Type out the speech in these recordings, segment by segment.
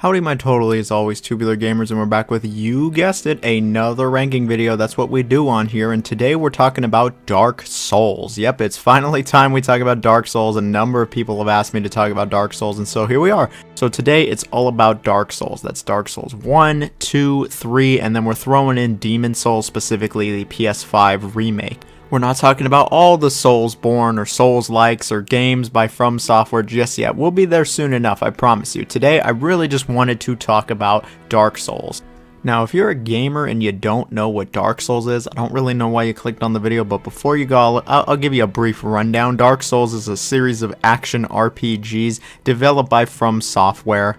Howdy my totally as always tubular gamers, and we're back with, you guessed it, another ranking video. That's what we do on here, and today we're talking about Dark Souls. Yep, it's finally time we talk about Dark Souls. A number of people have asked me to talk about Dark Souls, and so here we are. So today it's all about Dark Souls. That's Dark Souls 1, 2, 3, and then we're throwing in Demon Souls, specifically the PS5 remake. We're not talking about all the Soulsborne or Souls-likes or games by From Software just yet. We'll be there soon enough, I promise you. Today, I really just wanted to talk about Dark Souls. Now, if you're a gamer and you don't know what Dark Souls is, I don't really know why you clicked on the video, but before you go, I'll give you a brief rundown. Dark Souls is a series of action RPGs developed by From Software.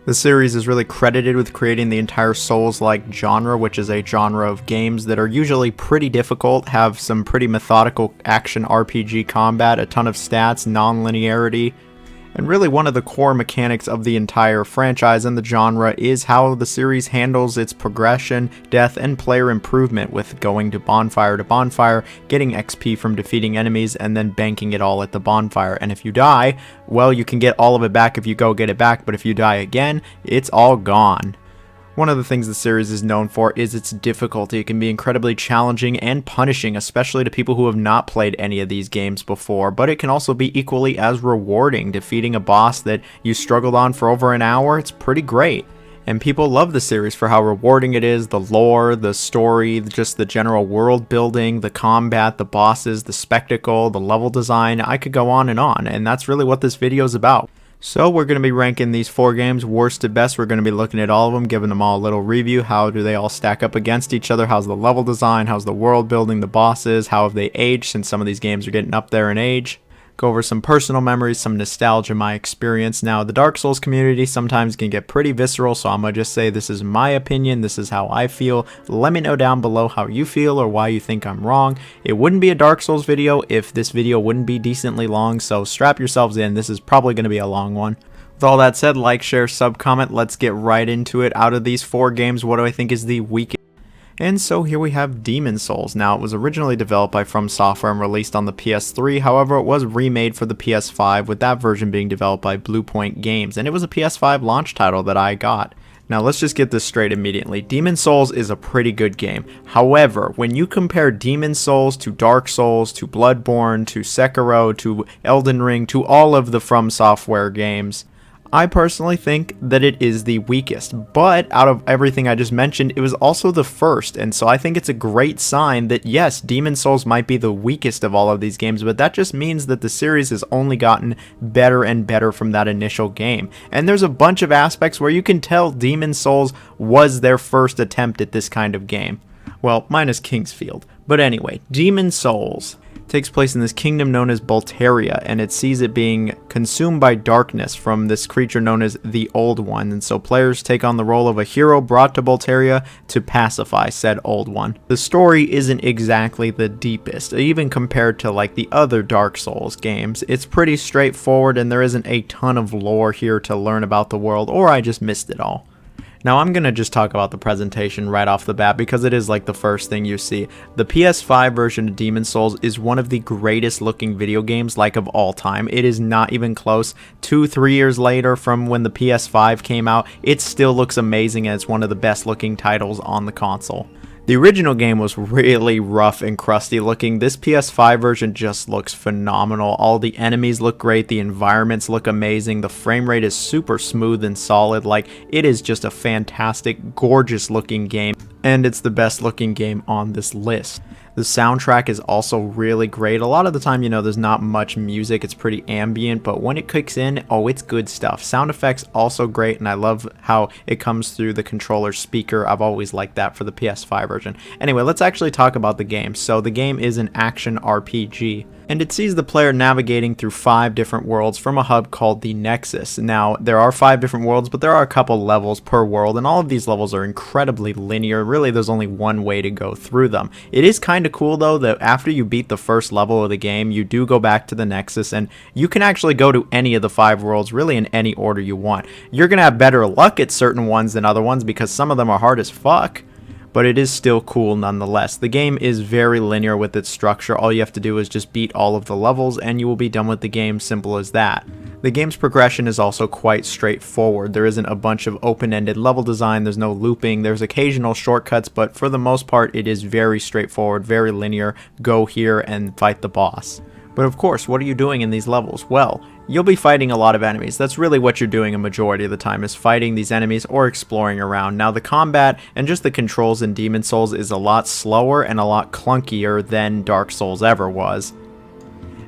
The series is really credited with creating the entire Souls-like genre, which is a genre of games that are usually pretty difficult, have some pretty methodical action RPG combat, a ton of stats, non-linearity, and really one of the core mechanics of the entire franchise and the genre is how the series handles its progression, death, and player improvement, with going to bonfire, getting XP from defeating enemies, and then banking it all at the bonfire. And if you die, well, you can get all of it back if you go get it back, but if you die again, it's all gone. One of the things the series is known for is its difficulty. It can be incredibly challenging and punishing, especially to people who have not played any of these games before, but it can also be equally as rewarding. Defeating a boss that you struggled on for over an hour, it's pretty great. And people love the series for how rewarding it is, the lore, the story, just the general world building, the combat, the bosses, the spectacle, the level design. I could go on, and that's really what this video is about. So we're going to be ranking these 4 games worst to best. We're going to be looking at all of them, giving them all a little review. How do they all stack up against each other? How's the level design? How's the world building, the bosses? How have they aged, since some of these games are getting up there in age? Go over some personal memories, some nostalgia, my experience. Now, the Dark Souls community sometimes can get pretty visceral, so I'm going to just say this is my opinion, this is how I feel. Let me know down below how you feel or why you think I'm wrong. It wouldn't be a Dark Souls video if this video wouldn't be decently long, so strap yourselves in, this is probably going to be a long one. With all that said, like, share, sub, comment, let's get right into it. Out of these 4 games, what do I think is the weakest? And so here we have Demon Souls. Now, it was originally developed by From Software and released on the PS3, however it was remade for the PS5, with that version being developed by Bluepoint Games, and it was a PS5 launch title that I got. Now let's just get this straight immediately. Demon Souls is a pretty good game. However, when you compare Demon Souls to Dark Souls, to Bloodborne, to Sekiro, to Elden Ring, to all of the From Software games, I personally think that it is the weakest, but out of everything I just mentioned, it was also the first, and so I think it's a great sign that yes, Demon Souls might be the weakest of all of these games, but that just means that the series has only gotten better and better from that initial game. And there's a bunch of aspects where you can tell Demon Souls was their first attempt at this kind of game. Well, minus Kingsfield. But anyway, Demon Souls takes place in this kingdom known as Bolteria, and it sees it being consumed by darkness from this creature known as the Old One, and so players take on the role of a hero brought to Bolteria to pacify said Old One. The story isn't exactly the deepest, even compared to like the other Dark Souls games. It's pretty straightforward, and there isn't a ton of lore here to learn about the world, or I just missed it all. Now I'm going to just talk about the presentation right off the bat because it is like the first thing you see. The PS5 version of Demon Souls is one of the greatest looking video games like of all time. It is not even close. 2-3 years later from when the PS5 came out, it still looks amazing, and it's one of the best looking titles on the console. The original game was really rough and crusty looking. This PS5 version just looks phenomenal. All the enemies look great, the environments look amazing, the frame rate is super smooth and solid. Like, it is just a fantastic, gorgeous looking game, and it's the best looking game on this list. The soundtrack is also really great. A lot of the time, you know, there's not much music, it's pretty ambient, but when it kicks in, oh, it's good stuff. Sound effects also great, and I love how it comes through the controller speaker. I've always liked that for the PS5 version. Anyway, let's actually talk about the game. So the game is an action RPG, and it sees the player navigating through 5 different worlds from a hub called the Nexus. Now, there are 5 different worlds, but there are a couple levels per world, and all of these levels are incredibly linear. Really, there's only one way to go through them. It is kind of cool, though, that after you beat the first level of the game, you do go back to the Nexus, and you can actually go to any of the 5 worlds, really in any order you want. You're going to have better luck at certain ones than other ones, because some of them are hard as fuck, but it is still cool nonetheless. The game is very linear with its structure. All you have to do is just beat all of the levels and you will be done with the game, simple as that. The game's progression is also quite straightforward. There isn't a bunch of open-ended level design, there's no looping, there's occasional shortcuts, but for the most part it is very straightforward, very linear. Go here and fight the boss. But of course, what are you doing in these levels? Well, you'll be fighting a lot of enemies. That's really what you're doing a majority of the time, is fighting these enemies or exploring around. Now the combat and just the controls in Demon's Souls is a lot slower and a lot clunkier than Dark Souls ever was.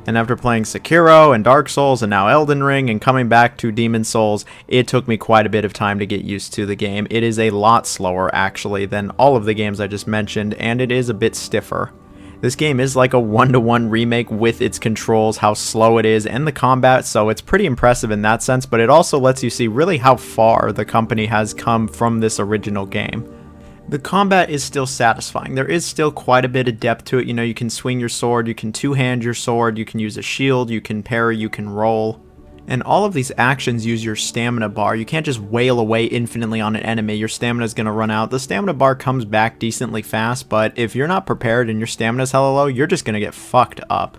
And after playing Sekiro and Dark Souls and now Elden Ring and coming back to Demon's Souls, it took me quite a bit of time to get used to the game. It is a lot slower actually than all of the games I just mentioned, and it is a bit stiffer. This game is like a one-to-one remake with its controls, how slow it is, and the combat, so it's pretty impressive in that sense, but it also lets you see really how far the company has come from this original game. The combat is still satisfying. There is still quite a bit of depth to it. You know, you can swing your sword, you can two-hand your sword, you can use a shield, you can parry, you can roll. And all of these actions use your stamina bar. You can't just wail away infinitely on an enemy. Your stamina is going to run out. The stamina bar comes back decently fast, but if you're not prepared and your stamina is hella low, you're just going to get fucked up.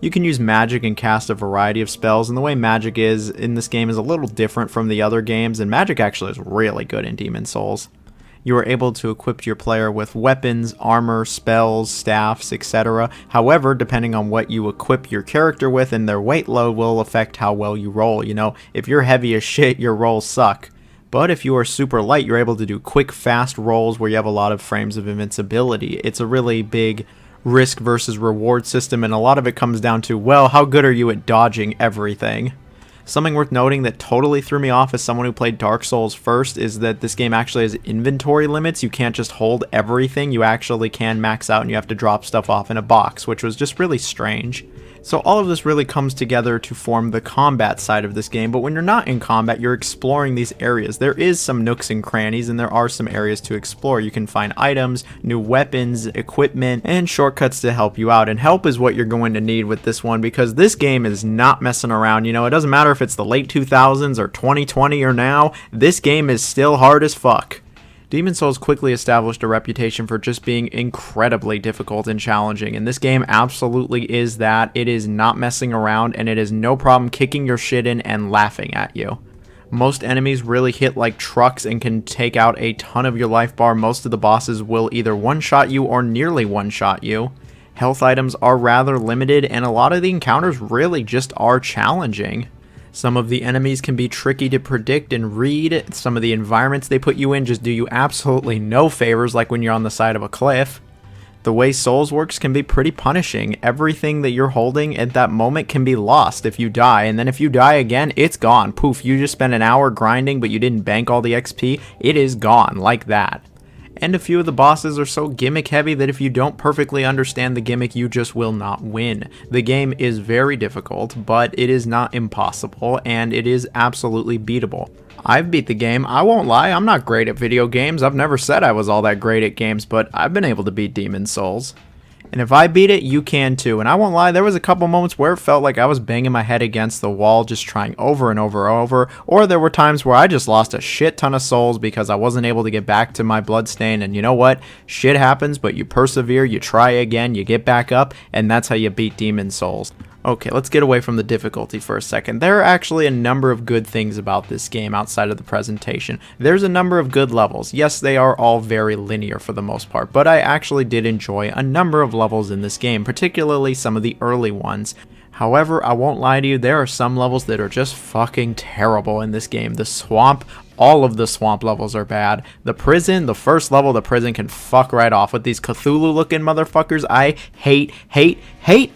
You can use magic and cast a variety of spells, and the way magic is in this game is a little different from the other games, and magic actually is really good in Demon's Souls. You are able to equip your player with weapons, armor, spells, staffs, etc. However, depending on what you equip your character with and their weight load will affect how well you roll. You know, if you're heavy as shit, your rolls suck. But if you are super light, you're able to do quick, fast rolls where you have a lot of frames of invincibility. It's a really big risk versus reward system, and a lot of it comes down to, well, how good are you at dodging everything? Something worth noting that totally threw me off as someone who played Dark Souls first is that this game actually has inventory limits. You can't just hold everything. You actually can max out and you have to drop stuff off in a box, which was just really strange. So all of this really comes together to form the combat side of this game, but when you're not in combat, you're exploring these areas. There is some nooks and crannies, and there are some areas to explore. You can find items, new weapons, equipment, and shortcuts to help you out, and help is what you're going to need with this one, because this game is not messing around. You know, it doesn't matter if it's the late 2000s or 2020 or now, this game is still hard as fuck. Demon's Souls quickly established a reputation for just being incredibly difficult and challenging, and this game absolutely is that. It is not messing around, and it is no problem kicking your shit in and laughing at you. Most enemies really hit like trucks and can take out a ton of your life bar. Most of the bosses will either one-shot you or nearly one-shot you. Health items are rather limited, and a lot of the encounters really just are challenging. Some of the enemies can be tricky to predict and read. Some of the environments they put you in just do you absolutely no favors, like when you're on the side of a cliff. The way Souls works can be pretty punishing. Everything that you're holding at that moment can be lost if you die, and then if you die again, it's gone. Poof, you just spent an hour grinding but you didn't bank all the XP, it is gone like that. And a few of the bosses are so gimmick heavy that if you don't perfectly understand the gimmick, you just will not win. The game is very difficult, but it is not impossible, and it is absolutely beatable. I've beat the game. I won't lie, I'm not great at video games. I've never said I was all that great at games, but I've been able to beat Demon's Souls. And if I beat it, you can too. And I won't lie, there was a couple moments where it felt like I was banging my head against the wall, just trying over and over and over. Or there were times where I just lost a shit ton of souls because I wasn't able to get back to my bloodstain. And you know what? Shit happens, but you persevere, you try again, you get back up, and that's how you beat Demon's Souls. Okay, let's get away from the difficulty for a second. There are actually a number of good things about this game outside of the presentation. There's a number of good levels. Yes, they are all very linear for the most part, but I actually did enjoy a number of levels in this game, particularly some of the early ones. However, I won't lie to you, there are some levels that are just fucking terrible in this game. The swamp, all of the swamp levels are bad. The prison, the first level, the prison can fuck right off with these Cthulhu looking motherfuckers. I hate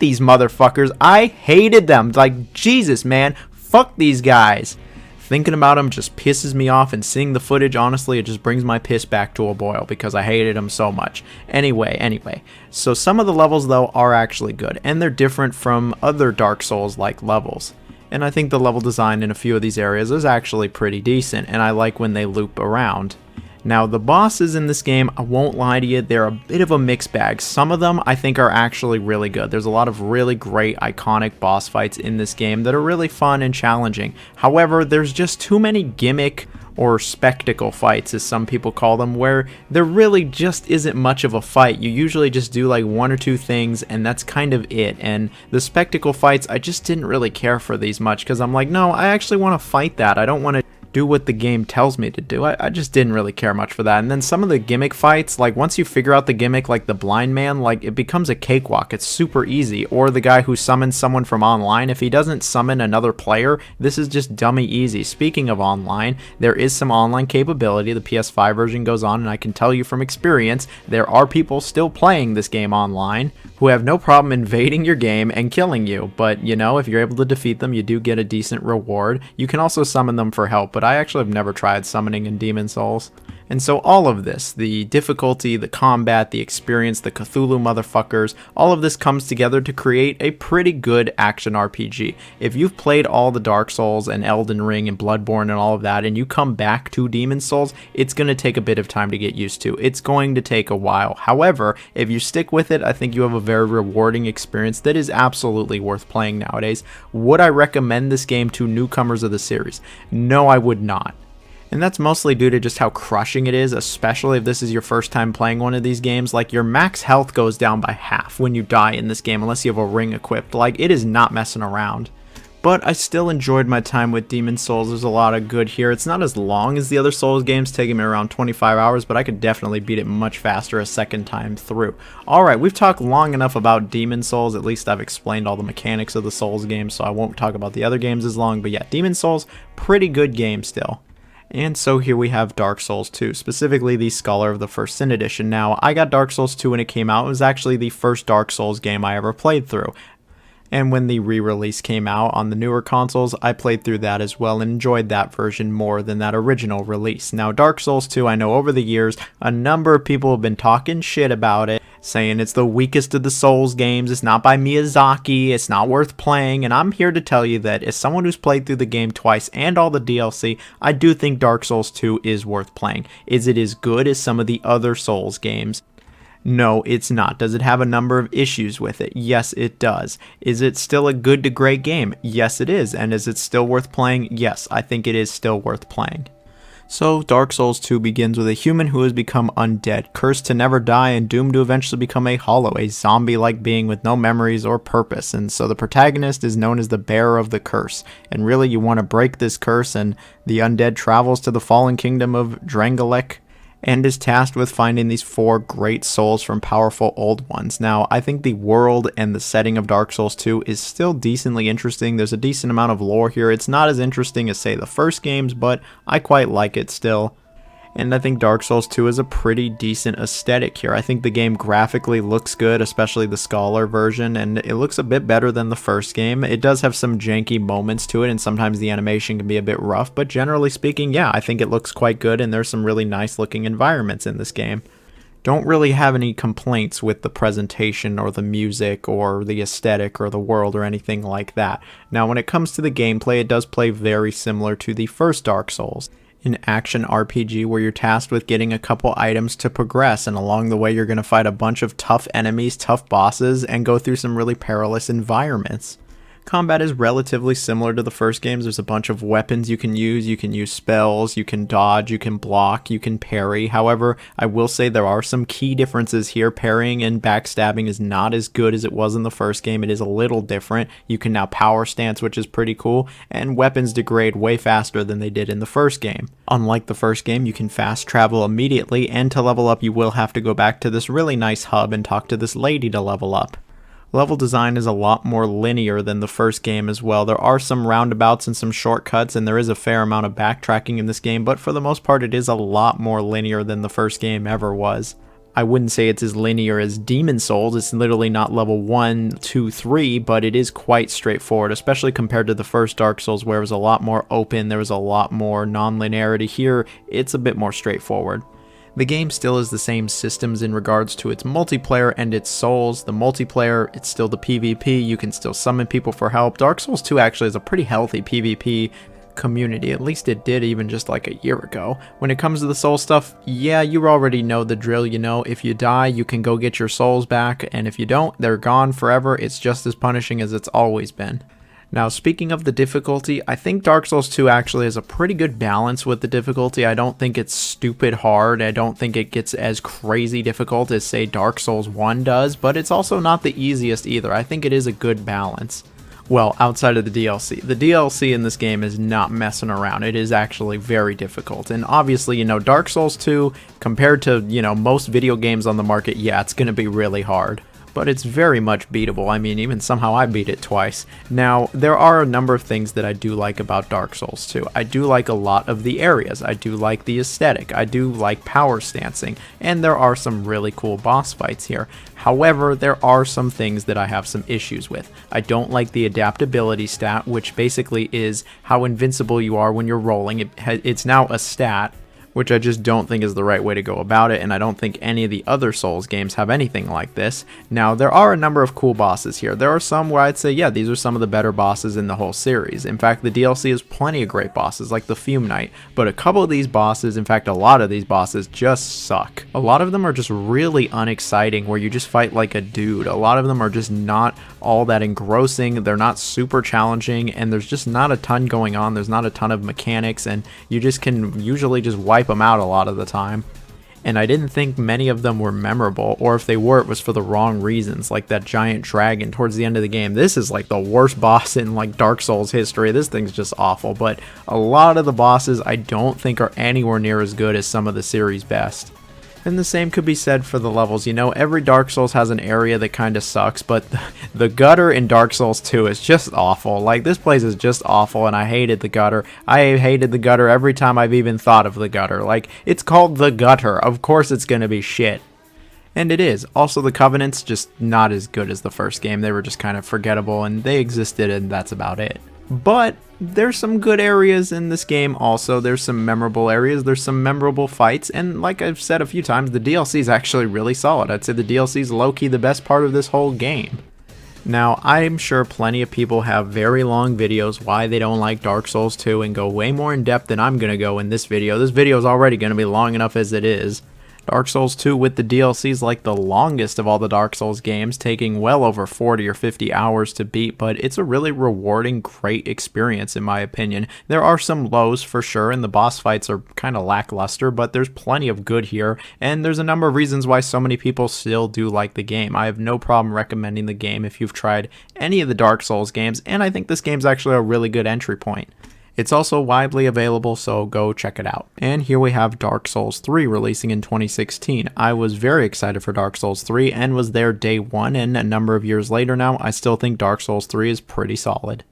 these motherfuckers. I hated them. Like, Jesus, man. Fuck these guys. Thinking about them just pisses me off, and seeing the footage, honestly, it just brings my piss back to a boil because I hated them so much. Anyway, so some of the levels, though, are actually good, and they're different from other Dark Souls-like levels. And I think the level design in a few of these areas is actually pretty decent, and I like when they loop around. Now, the bosses in this game, I won't lie to you, they're a bit of a mixed bag. Some of them I think are actually really good. There's a lot of really great iconic boss fights in this game that are really fun and challenging. However, there's just too many gimmick or spectacle fights as some people call them, where there really just isn't much of a fight. You usually just do like one or two things and that's kind of it. And the spectacle fights, I just didn't really care for these much because I'm like, no, I actually want to fight that. I don't want to do what the game tells me to do. I just didn't really care much for that. And then some of the gimmick fights, like once you figure out the gimmick, like the blind man, like it becomes a cakewalk. It's super easy. Or the guy who summons someone from online, if he doesn't summon another player, this is just dummy easy. Speaking of online, there is some online capability. The PS5 version goes on, and I can tell you from experience, there are people still playing this game online who have no problem invading your game and killing you. But you know, if you're able to defeat them, you do get a decent reward. You can also summon them for help, but I actually have never tried summoning in Demon Souls. And so all of this, the difficulty, the combat, the experience, the Cthulhu motherfuckers, all of this comes together to create a pretty good action RPG. If you've played all the Dark Souls and Elden Ring and Bloodborne and all of that, and you come back to Demon Souls, it's going to take a bit of time to get used to. It's going to take a while. However, if you stick with it, I think you have a very rewarding experience that is absolutely worth playing nowadays. Would I recommend this game to newcomers of the series? No, I would not. And that's mostly due to just how crushing it is, especially if this is your first time playing one of these games. Like, your max health goes down by half when you die in this game, unless you have a ring equipped. Like, it is not messing around. But I still enjoyed my time with Demon Souls. There's a lot of good here. It's not as long as the other Souls games, taking me around 25 hours, but I could definitely beat it much faster a second time through. Alright, we've talked long enough about Demon Souls. At least I've explained all the mechanics of the Souls games, so I won't talk about the other games as long. But yeah, Demon Souls, pretty good game still. And so here we have Dark Souls 2, specifically the Scholar of the First Sin Edition. Now, I got Dark Souls 2 when it came out. It was actually the first Dark Souls game I ever played through. And when the re-release came out on the newer consoles, I played through that as well and enjoyed that version more than that original release. Now, Dark Souls 2, I know over the years, a number of people have been talking shit about it, saying it's the weakest of the Souls games, it's not by Miyazaki, it's not worth playing, and I'm here to tell you that as someone who's played through the game twice and all the DLC, I do think Dark Souls 2 is worth playing. Is it as good as some of the other Souls games? No, it's not. Does it have a number of issues with it? Yes, it does. Is it still a good to great game? Yes, it is. And is it still worth playing? Yes, I think it is still worth playing. So, Dark Souls 2 begins with a human who has become undead, cursed to never die and doomed to eventually become a hollow, a zombie-like being with no memories or purpose. And so the protagonist is known as the bearer of the curse. And really, you want to break this curse, and the undead travels to the fallen kingdom of Drangleic and is tasked with finding these 4 great souls from powerful old ones. Now, I think the world and the setting of Dark Souls 2 is still decently interesting. There's a decent amount of lore here. It's not as interesting as, say, the first games, but I quite like it still. And I think Dark Souls 2 is a pretty decent aesthetic here. I think the game graphically looks good, especially the Scholar version, and it looks a bit better than the first game. It does have some janky moments to it, and sometimes the animation can be a bit rough, but generally speaking, yeah, I think it looks quite good, and there's some really nice looking environments in this game. Don't really have any complaints with the presentation or the music or the aesthetic or the world or anything like that. Now, when it comes to the gameplay, it does play very similar to the first Dark Souls. An action RPG where you're tasked with getting a couple items to progress, and along the way you're going to fight a bunch of tough enemies, tough bosses, and go through some really perilous environments. Combat is relatively similar to the first games. There's a bunch of weapons you can use spells, you can dodge, you can block, you can parry. However, I will say there are some key differences here. Parrying and backstabbing is not as good as it was in the first game. It is a little different. You can now power stance, which is pretty cool, and weapons degrade way faster than they did in the first game. Unlike the first game, you can fast travel immediately, and to level up you will have to go back to this really nice hub and talk to this lady to level up. Level design is a lot more linear than the first game as well. There are some roundabouts and some shortcuts, and there is a fair amount of backtracking in this game, but for the most part it is a lot more linear than the first game ever was. I wouldn't say it's as linear as Demon Souls. It's literally not level 1, 2, 3, but it is quite straightforward, especially compared to the first Dark Souls where it was a lot more open, there was a lot more non-linearity. Here, it's a bit more straightforward. The game still has the same systems in regards to its multiplayer and its souls. The multiplayer, it's still the PvP, you can still summon people for help. Dark Souls 2 actually is a pretty healthy PvP community, at least it did even just like a year ago. When it comes to the soul stuff, yeah, you already know the drill. You know, if you die, you can go get your souls back, and if you don't, they're gone forever. It's just as punishing as it's always been. Now, speaking of the difficulty, I think Dark Souls 2 actually has a pretty good balance with the difficulty. I don't think it's stupid hard. I don't think it gets as crazy difficult as, say, Dark Souls 1 does, but it's also not the easiest either. I think it is a good balance. Well, outside of the DLC. The DLC in this game is not messing around. It is actually very difficult. And obviously, you know, Dark Souls 2, compared to, you know, most video games on the market, yeah, it's going to be really hard. But it's very much beatable. I mean, even somehow I beat it twice. Now, there are a number of things that I do like about Dark Souls 2. I do like a lot of the areas. I do like the aesthetic. I do like power stancing. And there are some really cool boss fights here. However, there are some things that I have some issues with. I don't like the adaptability stat, which basically is how invincible you are when you're rolling. It's now a stat, which I just don't think is the right way to go about it, and I don't think any of the other Souls games have anything like this. Now, there are a number of cool bosses here. There are some where I'd say, yeah, these are some of the better bosses in the whole series. In fact, the DLC has plenty of great bosses, like the Fume Knight, but a couple of these bosses, in fact, a lot of these bosses just suck. A lot of them are just really unexciting, where you just fight like a dude. A lot of them are just not all that engrossing, they're not super challenging, and there's just not a ton going on. There's not a ton of mechanics, and you just can usually just wipe them out a lot of the time. And I didn't think many of them were memorable, or if they were, it was for the wrong reasons, like that giant dragon towards the end of the game. This is like the worst boss in like Dark Souls history. This thing's just awful, but a lot of the bosses I don't think are anywhere near as good as some of the series' best. And the same could be said for the levels. You know, every Dark Souls has an area that kind of sucks, but the gutter in Dark Souls 2 is just awful. Like, this place is just awful, and I hated the gutter. I hated the gutter every time I've even thought of the gutter. Like, it's called the gutter. Of course it's gonna be shit. And it is. Also, the Covenant's just not as good as the first game. They were just kind of forgettable, and they existed, and that's about it. But there's some good areas in this game also. There's some memorable areas, there's some memorable fights, and like I've said a few times, the DLC is actually really solid. I'd say the DLC is low-key the best part of this whole game. Now, I'm sure plenty of people have very long videos why they don't like Dark Souls 2 and go way more in depth than I'm going to go in this video. This video is already going to be long enough as it is. Dark Souls 2 with the DLC is like the longest of all the Dark Souls games, taking well over 40 or 50 hours to beat, but it's a really rewarding, great experience in my opinion. There are some lows for sure, and the boss fights are kind of lackluster, but there's plenty of good here, and there's a number of reasons why so many people still do like the game. I have no problem recommending the game if you've tried any of the Dark Souls games, and I think this game's actually a really good entry point. It's also widely available, so go check it out. And here we have Dark Souls 3 releasing in 2016. I was very excited for Dark Souls 3 and was there day one, and a number of years later now, I still think Dark Souls 3 is pretty solid.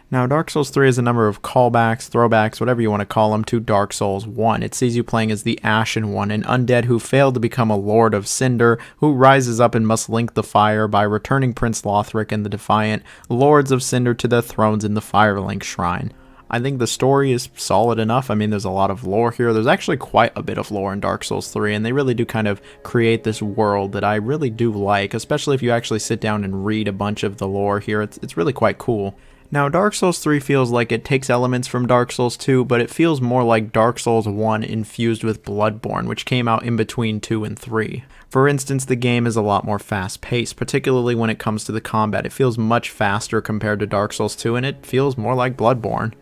Now, Dark Souls 3 has a number of callbacks, throwbacks, whatever you want to call them, to Dark Souls 1. It sees you playing as the Ashen One, an undead who failed to become a Lord of Cinder, who rises up and must link the fire by returning Prince Lothric and the Defiant Lords of Cinder to their thrones in the Firelink Shrine. I think the story is solid enough. I mean, there's a lot of lore here. There's actually quite a bit of lore in Dark Souls 3, and they really do kind of create this world that I really do like, especially if you actually sit down and read a bunch of the lore here. It's really quite cool. Now, Dark Souls 3 feels like it takes elements from Dark Souls 2, but it feels more like Dark Souls 1 infused with Bloodborne, which came out in between 2 and 3. For instance, the game is a lot more fast-paced, particularly when it comes to the combat. It feels much faster compared to Dark Souls 2, and it feels more like Bloodborne.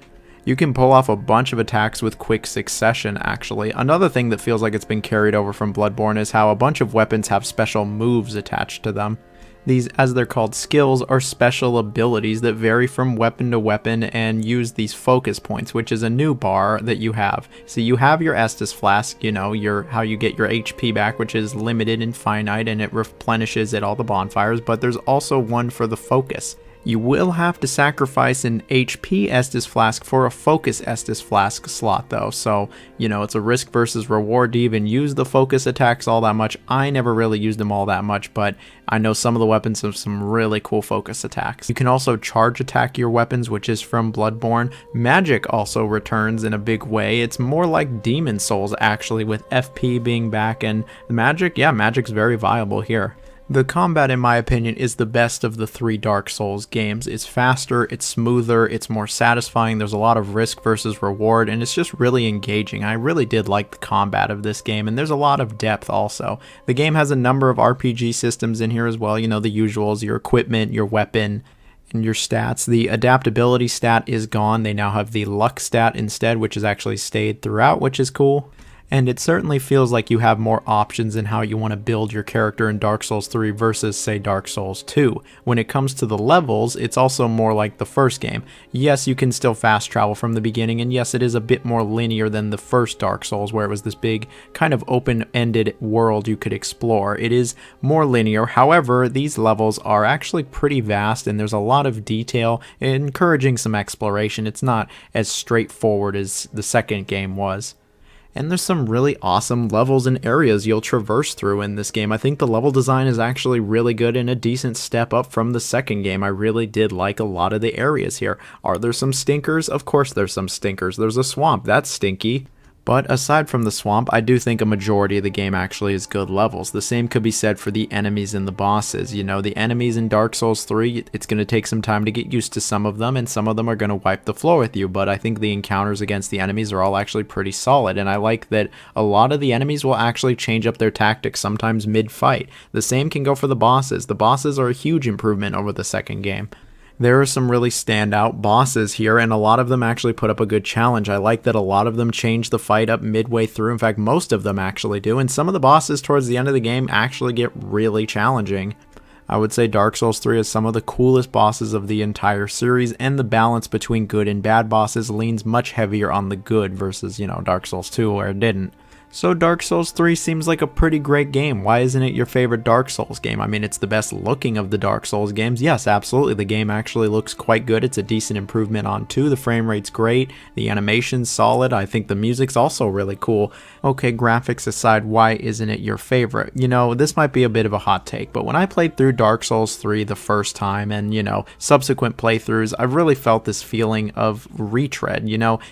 You can pull off a bunch of attacks with quick succession, actually. Another thing that feels like it's been carried over from Bloodborne is how a bunch of weapons have special moves attached to them. These, as they're called, skills, are special abilities that vary from weapon to weapon and use these focus points, which is a new bar that you have. So you have your Estus Flask, you know, how you get your HP back, which is limited and finite, and it replenishes at all the bonfires, but there's also one for the focus. You will have to sacrifice an HP Estus Flask for a Focus Estus Flask slot though, so, you know, it's a risk versus reward to even use the focus attacks all that much. I never really used them all that much, but I know some of the weapons have some really cool focus attacks. You can also charge attack your weapons, which is from Bloodborne. Magic also returns in a big way. It's more like Demon Souls actually, with FP being back, and magic, yeah, magic's very viable here. The combat, in my opinion, is the best of the 3 Dark Souls games. It's faster, it's smoother, it's more satisfying, there's a lot of risk versus reward, and it's just really engaging. I really did like the combat of this game, and there's a lot of depth also. The game has a number of RPG systems in here as well, you know, the usuals, your equipment, your weapon, And your stats, the adaptability stat is gone. They now have the luck stat instead, which has actually stayed throughout, which is cool. And it certainly feels like you have more options in how you want to build your character in Dark Souls 3 versus, say, Dark Souls 2. When it comes to the levels, it's also more like the first game. Yes, you can still fast travel from the beginning, and yes, it is a bit more linear than the first Dark Souls, where it was this big, kind of open-ended world you could explore. It is more linear. However, these levels are actually pretty vast, and there's a lot of detail, encouraging some exploration. It's not as straightforward as the second game was. And there's some really awesome levels and areas you'll traverse through in this game. I think the level design is actually really good and a decent step up from the second game. I really did like a lot of the areas here. Are there some stinkers? Of course there's some stinkers. There's a swamp. That's stinky. But aside from the swamp, I do think a majority of the game actually is good levels. The same could be said for the enemies and the bosses. You know, the enemies in Dark Souls 3, it's going to take some time to get used to some of them, and some of them are going to wipe the floor with you, but I think the encounters against the enemies are all actually pretty solid, and I like that a lot of the enemies will actually change up their tactics sometimes mid-fight. The same can go for the bosses. The bosses are a huge improvement over the second game. There are some really standout bosses here, and a lot of them actually put up a good challenge. I like that a lot of them change the fight up midway through. In fact, most of them actually do, and some of the bosses towards the end of the game actually get really challenging. I would say Dark Souls 3 has some of the coolest bosses of the entire series, and the balance between good and bad bosses leans much heavier on the good versus, Dark Souls 2 where it didn't. So Dark Souls 3 seems like a pretty great game. Why isn't it your favorite Dark Souls game? I mean, it's the best looking of the Dark Souls games. Yes, absolutely. The game actually looks quite good. It's a decent improvement on 2. The frame rate's great. The animation's solid. I think the music's also really cool. Okay, graphics aside, why isn't it your favorite? This might be a bit of a hot take, but when I played through Dark Souls 3 the first time and, subsequent playthroughs, I really felt this feeling of retread.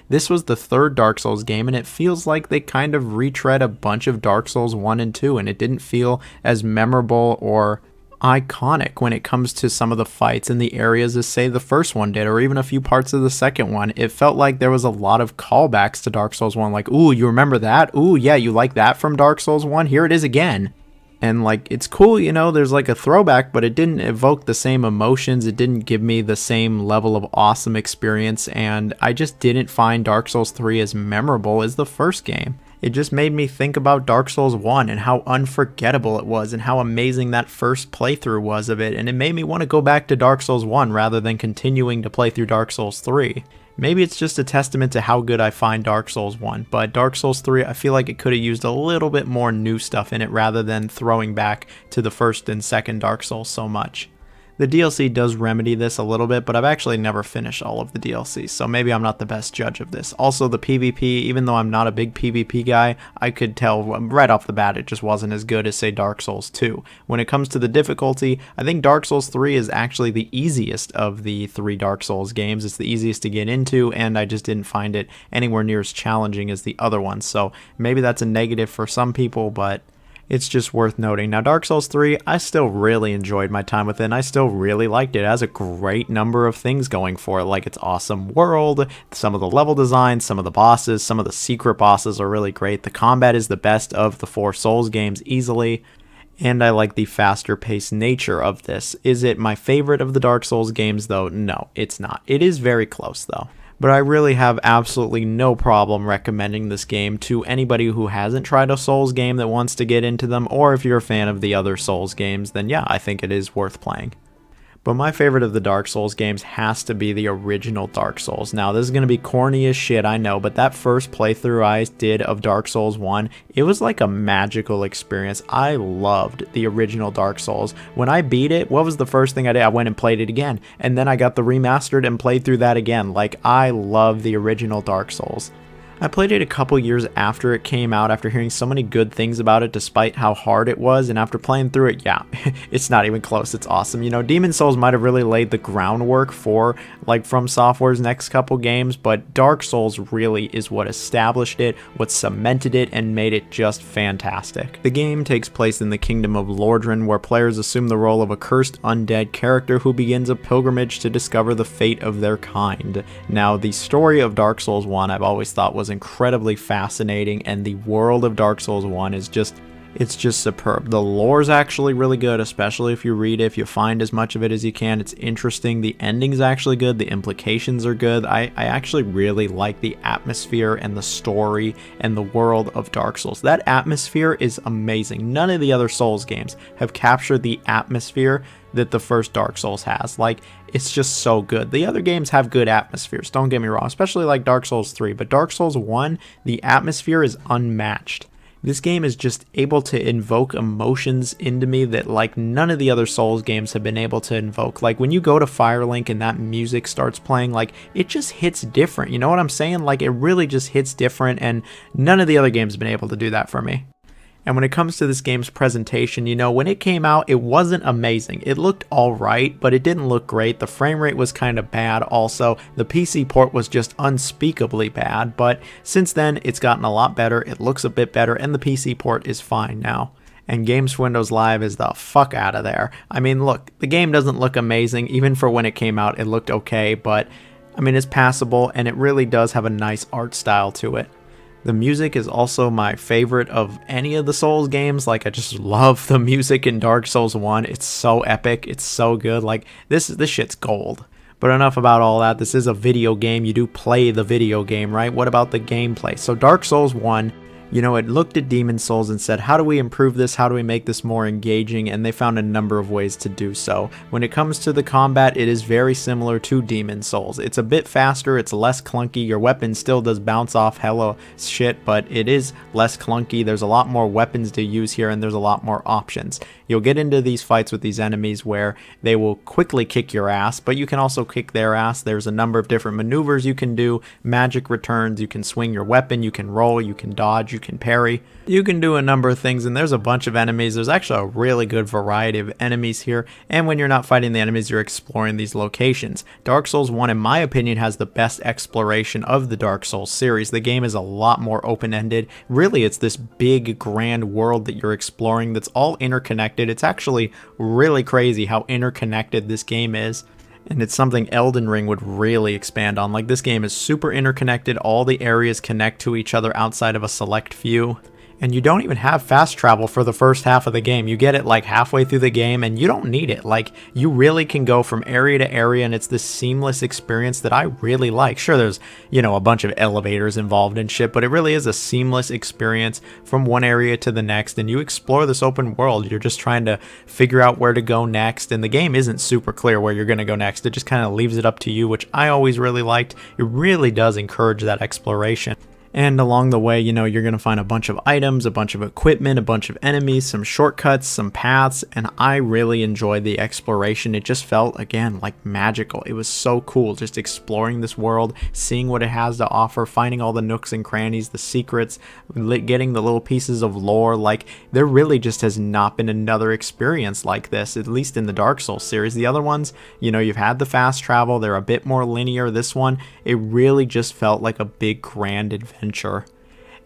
This was the third Dark Souls game, and it feels like they kind of retread a bunch of Dark Souls 1 and 2, and it didn't feel as memorable or iconic when it comes to some of the fights in the areas as, say, the first one did, or even a few parts of the second one. It felt like there was a lot of callbacks to Dark Souls 1, like, ooh, you remember that? Ooh, yeah, you like that from Dark Souls 1? Here it is again. And, it's cool, there's like a throwback, but it didn't evoke the same emotions. It didn't give me the same level of awesome experience, and I just didn't find Dark Souls 3 as memorable as the first game. It just made me think about Dark Souls 1 and how unforgettable it was and how amazing that first playthrough was of it, and it made me want to go back to Dark Souls 1 rather than continuing to play through Dark Souls 3. Maybe it's just a testament to how good I find Dark Souls 1, but Dark Souls 3, I feel like it could have used a little bit more new stuff in it rather than throwing back to the first and second Dark Souls so much. The DLC does remedy this a little bit, but I've actually never finished all of the DLC, so maybe I'm not the best judge of this. Also, the PvP, even though I'm not a big PvP guy, I could tell right off the bat it just wasn't as good as, say, Dark Souls 2. When it comes to the difficulty, I think Dark Souls 3 is actually the easiest of the 3 Dark Souls games. It's the easiest to get into, and I just didn't find it anywhere near as challenging as the other ones, so maybe that's a negative for some people, but it's just worth noting. Now, Dark Souls 3, I still really enjoyed my time with it, and I still really liked it. It has a great number of things going for it, like its awesome world, some of the level design, some of the bosses, some of the secret bosses are really great. The combat is the best of the 4 Souls games easily, and I like the faster paced nature of this. Is it my favorite of the Dark Souls games, though? No, it's not. It is very close, though. But I really have absolutely no problem recommending this game to anybody who hasn't tried a Souls game that wants to get into them, or if you're a fan of the other Souls games, then yeah, I think it is worth playing. But my favorite of the Dark Souls games has to be the original Dark Souls. Now, this is going to be corny as shit, I know, but that first playthrough I did of Dark Souls 1, it was like a magical experience. I loved the original Dark Souls. When I beat it, what was the first thing I did? I went and played it again, and then I got the remastered and played through that again. Like, I love the original Dark Souls. I played it a couple years after it came out, after hearing so many good things about it despite how hard it was, and after playing through it, yeah, it's not even close, it's awesome. Demon's Souls might have really laid the groundwork for, From Software's next couple games, but Dark Souls really is what established it, what cemented it, and made it just fantastic. The game takes place in the kingdom of Lordran, where players assume the role of a cursed undead character who begins a pilgrimage to discover the fate of their kind. Now, the story of Dark Souls 1 I've always thought was incredibly fascinating, and the world of Dark Souls 1 is just It's just superb. The lore's actually really good, especially if you read it, if you find as much of it as you can. It's interesting. The ending's actually good. The implications are good. I actually really like the atmosphere and the story and the world of Dark Souls. That atmosphere is amazing. None of the other Souls games have captured the atmosphere that the first Dark Souls has. Like, it's just so good. The other games have good atmospheres, don't get me wrong, especially like Dark Souls 3, but Dark Souls 1, the atmosphere is unmatched. This game is just able to invoke emotions into me that like none of the other Souls games have been able to invoke. Like when you go to Firelink and that music starts playing, like it just hits different. You know what I'm saying? Like it really just hits different, and none of the other games have been able to do that for me. And when it comes to this game's presentation, you know, when it came out, it wasn't amazing. It looked alright, but it didn't look great. The frame rate was kind of bad also. The PC port was just unspeakably bad, but since then, it's gotten a lot better. It looks a bit better, and the PC port is fine now. And Games for Windows Live is the fuck out of there. I mean, look, the game doesn't look amazing. Even for when it came out, it looked okay, but I mean, it's passable, and it really does have a nice art style to it. The music is also my favorite of any of the Souls games. Like, I just love the music in Dark Souls 1. It's so epic. It's so good. Like, this shit's gold. But enough about all that. This is a video game. You do play the video game, right? What about the gameplay? So Dark Souls 1, you know, it looked at Demon Souls and said, how do we improve this? How do we make this more engaging? And they found a number of ways to do so. When it comes to the combat, it is very similar to Demon Souls. It's a bit faster, it's less clunky. Your weapon still does bounce off hella shit, but it is less clunky. There's a lot more weapons to use here, and there's a lot more options. You'll get into these fights with these enemies where they will quickly kick your ass, but you can also kick their ass. There's a number of different maneuvers you can do, magic returns, you can swing your weapon, you can roll, you can dodge, you can parry. You can do a number of things, and there's a bunch of enemies. There's actually a really good variety of enemies here, and when you're not fighting the enemies, you're exploring these locations. Dark Souls 1, in my opinion, has the best exploration of the Dark Souls series. The game is a lot more open-ended. Really, it's this big, grand world that you're exploring that's all interconnected. It's actually really crazy how interconnected this game is. And it's something Elden Ring would really expand on. Like, this game is super interconnected. All the areas connect to each other outside of a select few. And you don't even have fast travel for the first half of the game. You get it like halfway through the game, and you don't need it. Like, you really can go from area to area, and it's this seamless experience that I really like. Sure, there's, you know, a bunch of elevators involved and shit, but it really is a seamless experience from one area to the next, and you explore this open world. You're just trying to figure out where to go next, and the game isn't super clear where you're going to go next. It just kind of leaves it up to you, which I always really liked. It really does encourage that exploration. And along the way, you know, you're going to find a bunch of items, a bunch of equipment, a bunch of enemies, some shortcuts, some paths, and I really enjoyed the exploration. It just felt, again, like magical. It was so cool just exploring this world, seeing what it has to offer, finding all the nooks and crannies, the secrets, getting the little pieces of lore. Like, there really just has not been another experience like this, at least in the Dark Souls series. The other ones, you know, you've had the fast travel, they're a bit more linear. This one, it really just felt like a big, grand adventure.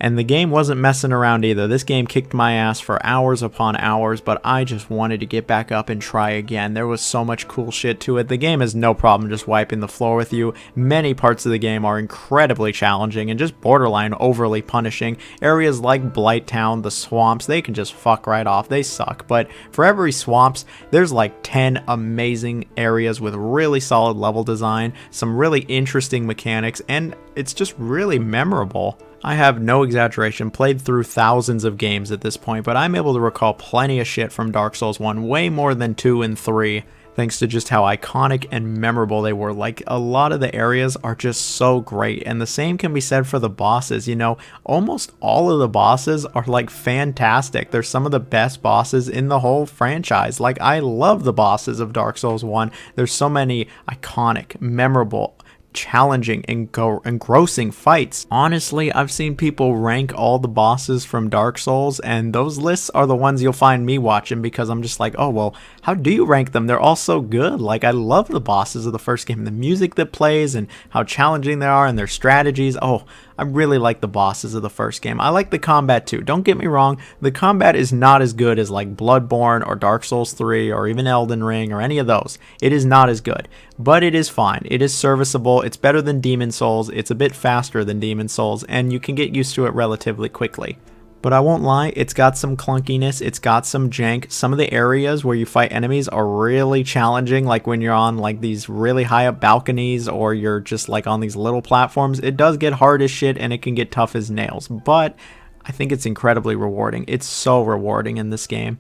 And the game wasn't messing around either. This game kicked my ass for hours upon hours, but I just wanted to get back up and try again. There was so much cool shit to it. The game has no problem just wiping the floor with you. Many parts of the game are incredibly challenging and just borderline overly punishing. Areas like Blighttown, the swamps, they can just fuck right off. They suck. But for every swamps, there's like 10 amazing areas with really solid level design, some really interesting mechanics, and it's just really memorable. I have no exaggeration, played through thousands of games at this point, but I'm able to recall plenty of shit from Dark Souls 1, way more than 2 and 3, thanks to just how iconic and memorable they were. Like, a lot of the areas are just so great, and the same can be said for the bosses. You know, almost all of the bosses are like fantastic. They're some of the best bosses in the whole franchise. Like, I love the bosses of Dark Souls 1. There's so many iconic, memorable, challenging, engrossing fights. Honestly, I've seen people rank all the bosses from Dark Souls, and those lists are the ones you'll find me watching, because I'm just like, oh, well, how do you rank them? They're all so good. Like, I love the bosses of the first game, the music that plays and how challenging they are and their strategies. Oh, I really like the bosses of the first game. I like the combat too. Don't get me wrong, the combat is not as good as like Bloodborne or Dark Souls 3 or even Elden Ring or any of those. It is not as good, but it is fine. It is serviceable. It's better than Demon Souls. It's a bit faster than Demon Souls, and you can get used to it relatively quickly. But I won't lie, it's got some clunkiness, it's got some jank. Some of the areas where you fight enemies are really challenging, like when you're on like these really high up balconies or you're just like on these little platforms. It does get hard as shit and it can get tough as nails, but I think it's incredibly rewarding. It's so rewarding in this game.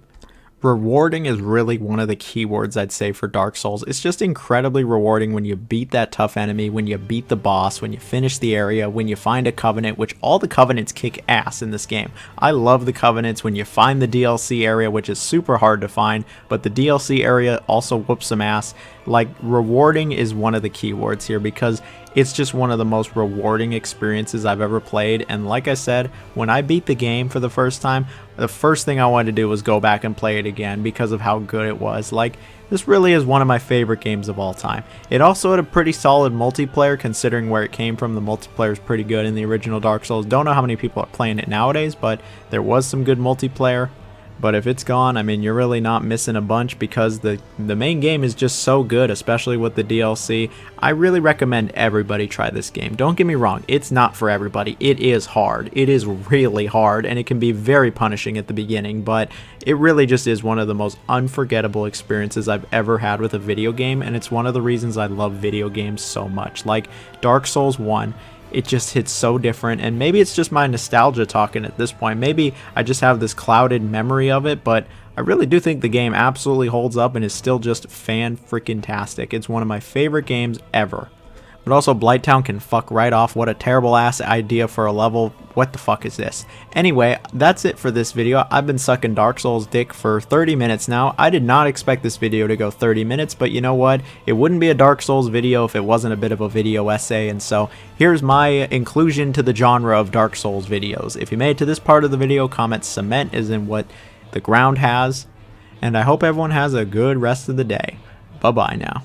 Rewarding is really one of the key words I'd say for Dark Souls. It's just incredibly rewarding when you beat that tough enemy, when you beat the boss, when you finish the area, when you find a covenant, which all the covenants kick ass in this game. I love the covenants. When you find the DLC area, which is super hard to find, but the DLC area also whoops some ass. Like, rewarding is one of the key words here because it's just one of the most rewarding experiences I've ever played. And like I said, when I beat the game for the first time, the first thing I wanted to do was go back and play it again because of how good it was. Like, this really is one of my favorite games of all time. It also had a pretty solid multiplayer considering where it came from. The multiplayer is pretty good in the original Dark Souls. Don't know how many people are playing it nowadays, but there was some good multiplayer. But if it's gone, I mean, you're really not missing a bunch because the main game is just so good, especially with the DLC. I really recommend everybody try this game. Don't get me wrong, it's not for everybody. It is hard. It is really hard, and it can be very punishing at the beginning, but it really just is one of the most unforgettable experiences I've ever had with a video game, and it's one of the reasons I love video games so much. Like Dark Souls 1. It just hits so different, and maybe it's just my nostalgia talking at this point. Maybe I just have this clouded memory of it, but I really do think the game absolutely holds up and is still just fan-freaking-tastic. It's one of my favorite games ever. But also, Blighttown can fuck right off. What a terrible ass idea for a level. What the fuck is this? Anyway, that's it for this video. I've been sucking Dark Souls dick for 30 minutes now. I did not expect this video to go 30 minutes, but you know what? It wouldn't be a Dark Souls video if it wasn't a bit of a video essay, and so here's my inclusion to the genre of Dark Souls videos. If you made it to this part of the video, comment cement is in what the ground has, and I hope everyone has a good rest of the day. Bye-bye now.